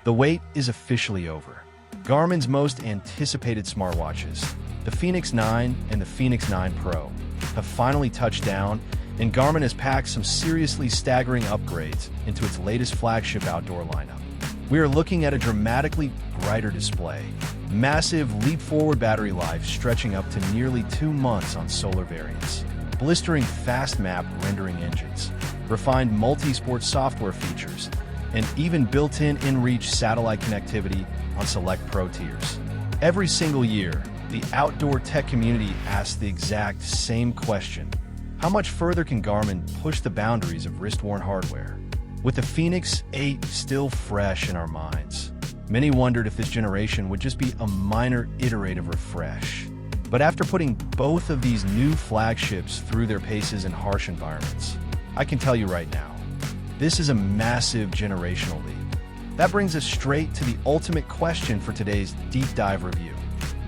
The wait is officially over. Garmin's most anticipated smartwatches, the Fenix 9 and the Fenix 9 Pro, have finally touched down, and Garmin has packed some seriously staggering upgrades into its latest flagship outdoor lineup. We are looking at a dramatically brighter display, massive leap-forward battery life stretching up to nearly 2 months on solar variants, blistering fast-map rendering engines, refined Multisport software features, and even built-in inReach satellite connectivity on select Pro tiers. Every single year, the outdoor tech community asks the exact same question: how much further can Garmin push the boundaries of wrist-worn hardware? With the Fenix 8 still fresh in our minds, many wondered if this generation would just be a minor iterative refresh. But after putting both of these new flagships through their paces in harsh environments, I can tell you right now, this is a massive generational leap. That brings us straight to the ultimate question for today's deep dive review.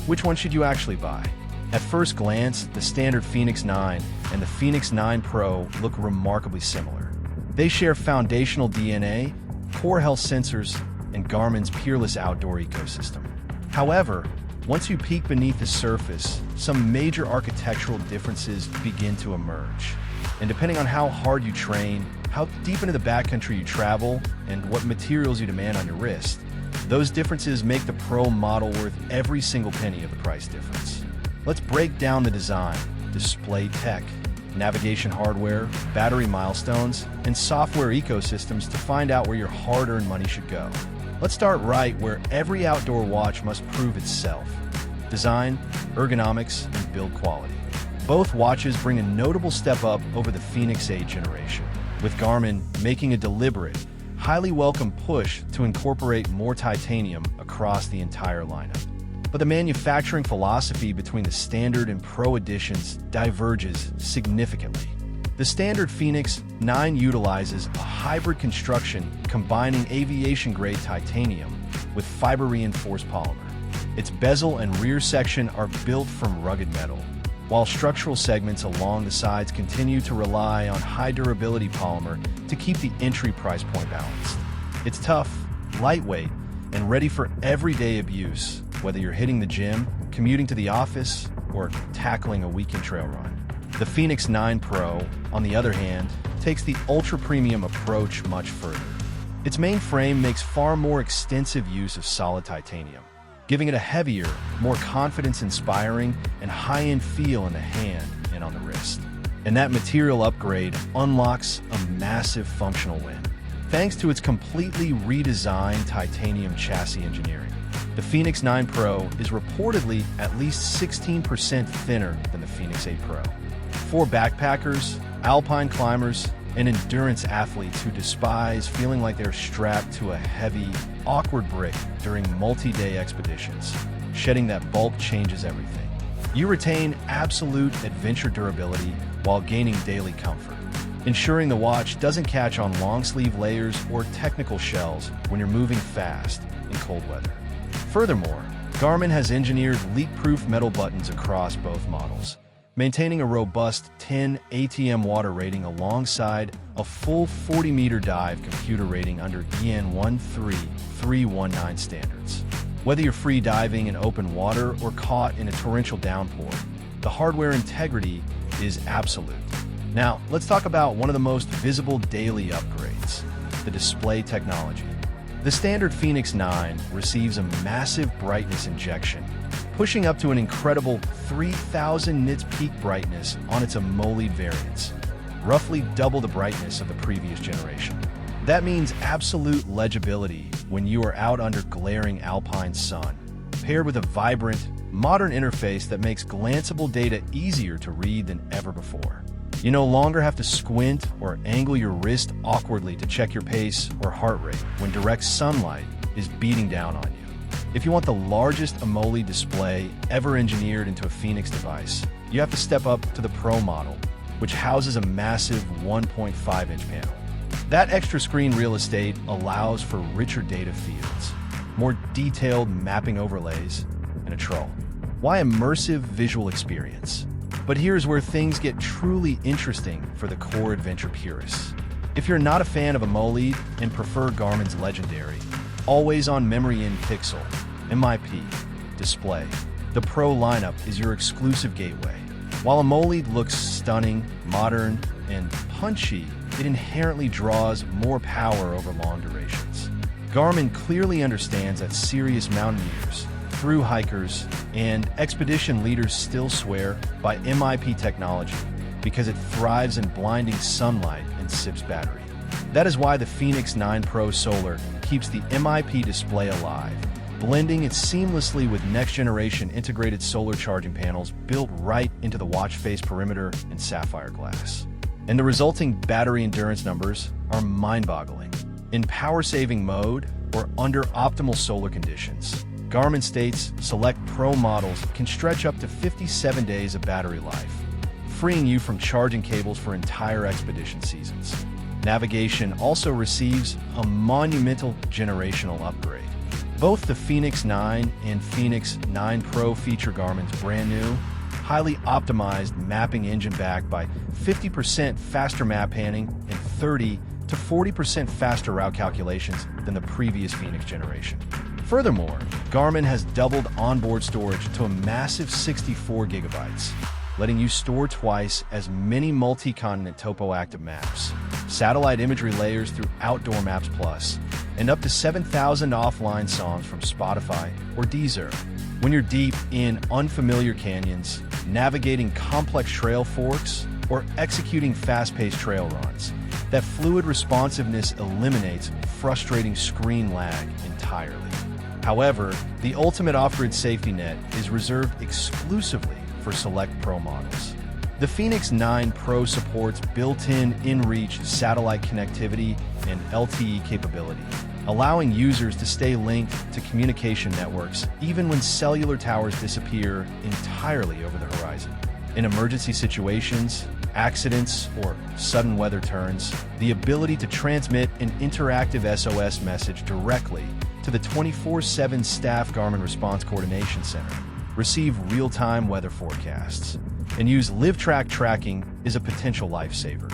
Which one should you actually buy? At first glance, the standard Fenix 9 and the Fenix 9 Pro look remarkably similar. They share foundational DNA, core health sensors, and Garmin's peerless outdoor ecosystem. However, once you peek beneath the surface, some major architectural differences begin to emerge. And depending on how hard you train, how deep into the backcountry you travel, and what materials you demand on your wrist, those differences make the Pro model worth every single penny of the price difference. Let's break down the design, display tech, navigation hardware, battery milestones, and software ecosystems to find out where your hard-earned money should go. Let's start right where every outdoor watch must prove itself: design, ergonomics, and build quality. Both watches bring a notable step up over the Fenix 8 generation, with Garmin making a deliberate, highly welcome push to incorporate more titanium across the entire lineup. But the manufacturing philosophy between the standard and Pro editions diverges significantly. The standard Fenix 9 utilizes a hybrid construction combining aviation-grade titanium with fiber-reinforced polymer. Its bezel and rear section are built from rugged metal, while structural segments along the sides continue to rely on high-durability polymer to keep the entry price point balanced. It's tough, lightweight, and ready for everyday abuse, whether you're hitting the gym, commuting to the office, or tackling a weekend trail run. The Fenix 9 Pro, on the other hand, takes the ultra-premium approach much further. Its main frame makes far more extensive use of solid titanium, giving it a heavier, more confidence-inspiring, and high-end feel in the hand and on the wrist. And that material upgrade unlocks a massive functional win. Thanks to its completely redesigned titanium chassis engineering, the Fenix 9 Pro is reportedly at least 16% thinner than the Fenix 8 Pro. For backpackers, alpine climbers, and endurance athletes who despise feeling like they're strapped to a heavy, awkward brick during multi-day expeditions, shedding that bulk changes everything. You retain absolute adventure durability while gaining daily comfort, ensuring the watch doesn't catch on long-sleeve layers or technical shells when you're moving fast in cold weather. Furthermore, Garmin has engineered leak-proof metal buttons across both models, maintaining a robust 10 ATM water rating alongside a full 40-meter dive computer rating under EN 13319 standards. Whether you're free diving in open water or caught in a torrential downpour, the hardware integrity is absolute. Now, let's talk about one of the most visible daily upgrades: the display technology. The standard Fenix 9 receives a massive brightness injection, pushing up to an incredible 3,000 nits peak brightness on its AMOLED variants, roughly double the brightness of the previous generation. That means absolute legibility when you are out under glaring alpine sun, paired with a vibrant, modern interface that makes glanceable data easier to read than ever before. You no longer have to squint or angle your wrist awkwardly to check your pace or heart rate when direct sunlight is beating down on you. If you want the largest AMOLED display ever engineered into a Fenix device, you have to step up to the Pro model, which houses a massive 1.5-inch panel. That extra screen real estate allows for richer data fields, more detailed mapping overlays, and a troll. Why immersive visual experience? But here's where things get truly interesting for the core adventure purists. If you're not a fan of AMOLED and prefer Garmin's legendary always-on memory-in pixel (MIP) display. The Pro lineup is your exclusive gateway. While AMOLED looks stunning, modern, and punchy, it inherently draws more power over long durations. Garmin clearly understands that serious mountaineers, thru hikers, and expedition leaders still swear by MIP technology because it thrives in blinding sunlight and sips battery. That is why the Fenix 9 Pro Solar keeps the MIP display alive, blending it seamlessly with next-generation integrated solar charging panels built right into the watch face perimeter in sapphire glass. And the resulting battery endurance numbers are mind-boggling. In power-saving mode or under optimal solar conditions, Garmin states select Pro models can stretch up to 57 days of battery life, freeing you from charging cables for entire expedition seasons. Navigation also receives a monumental generational upgrade. Both the Fenix 9 and Fenix 9 Pro feature Garmin's brand new, highly optimized mapping engine backed by 50% faster map panning and 30 to 40% faster route calculations than the previous Fenix generation. Furthermore, Garmin has doubled onboard storage to a massive 64 gigabytes, letting you store twice as many multi-continent topo-active maps, satellite imagery layers through Outdoor Maps Plus, and up to 7,000 offline songs from Spotify or Deezer. When you're deep in unfamiliar canyons, navigating complex trail forks, or executing fast-paced trail runs, that fluid responsiveness eliminates frustrating screen lag entirely. However, the ultimate off-grid safety net is reserved exclusively for select Pro models. The Fenix 9 Pro supports built-in inReach satellite connectivity and LTE capability, allowing users to stay linked to communication networks even when cellular towers disappear entirely over the horizon. In emergency situations, accidents, or sudden weather turns, the ability to transmit an interactive SOS message directly to the 24/7 staff Garmin Response Coordination Center, receive real-time weather forecasts, and use live-track tracking is a potential lifesaver.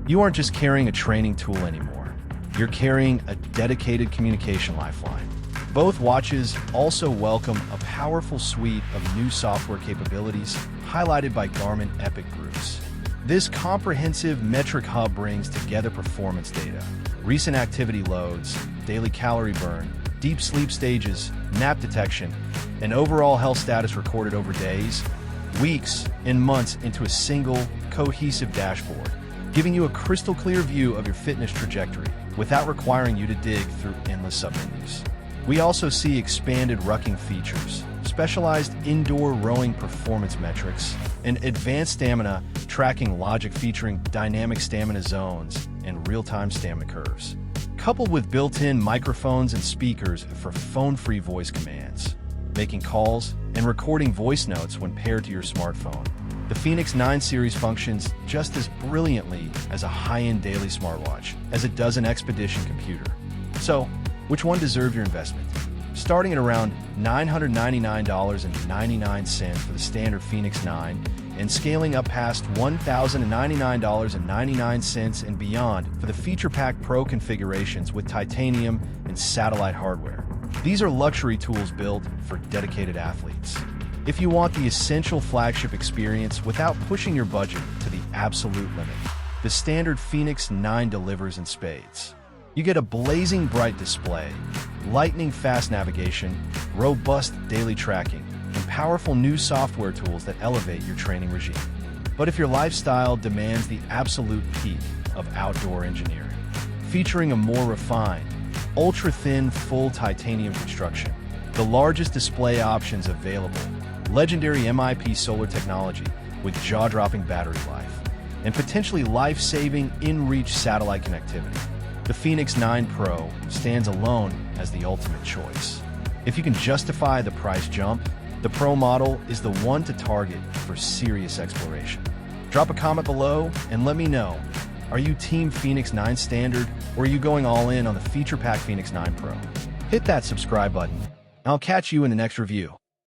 You aren't just carrying a training tool anymore. You're carrying a dedicated communication lifeline. Both watches also welcome a powerful suite of new software capabilities highlighted by Garmin Epic Groups. This comprehensive metric hub brings together performance data, recent activity loads, daily calorie burn, deep sleep stages, nap detection, and overall health status recorded over days, weeks, and months into a single, cohesive dashboard, giving you a crystal clear view of your fitness trajectory without requiring you to dig through endless submenus. We also see expanded rucking features, specialized indoor rowing performance metrics, and advanced stamina tracking logic featuring dynamic stamina zones and real-time stamina curves, coupled with built-in microphones and speakers for phone-free voice commands, making calls and recording voice notes when paired to your smartphone. The Fenix 9 series functions just as brilliantly as a high-end daily smartwatch as it does an expedition computer. So, which one deserves your investment? Starting at around $999.99 for the standard Fenix 9 and scaling up past $1,099.99 and beyond for the Feature Pack Pro configurations with titanium and satellite hardware. These are luxury tools built for dedicated athletes. If you want the essential flagship experience without pushing your budget to the absolute limit, the standard Fenix 9 delivers in spades. You get a blazing bright display, lightning-fast navigation, robust daily tracking, and powerful new software tools that elevate your training regime. But if your lifestyle demands the absolute peak of outdoor engineering, featuring a more refined, ultra-thin full titanium construction, the largest display options available, legendary MIP solar technology with jaw-dropping battery life, and potentially life-saving inReach satellite connectivity, the Fenix 9 Pro stands alone as the ultimate choice. If you can justify the price jump, the Pro model is the one to target for serious exploration. Drop a comment below and let me know, are you Team Fenix 9 Standard or are you going all in on the Feature Pack Fenix 9 Pro? Hit that subscribe button, and I'll catch you in the next review.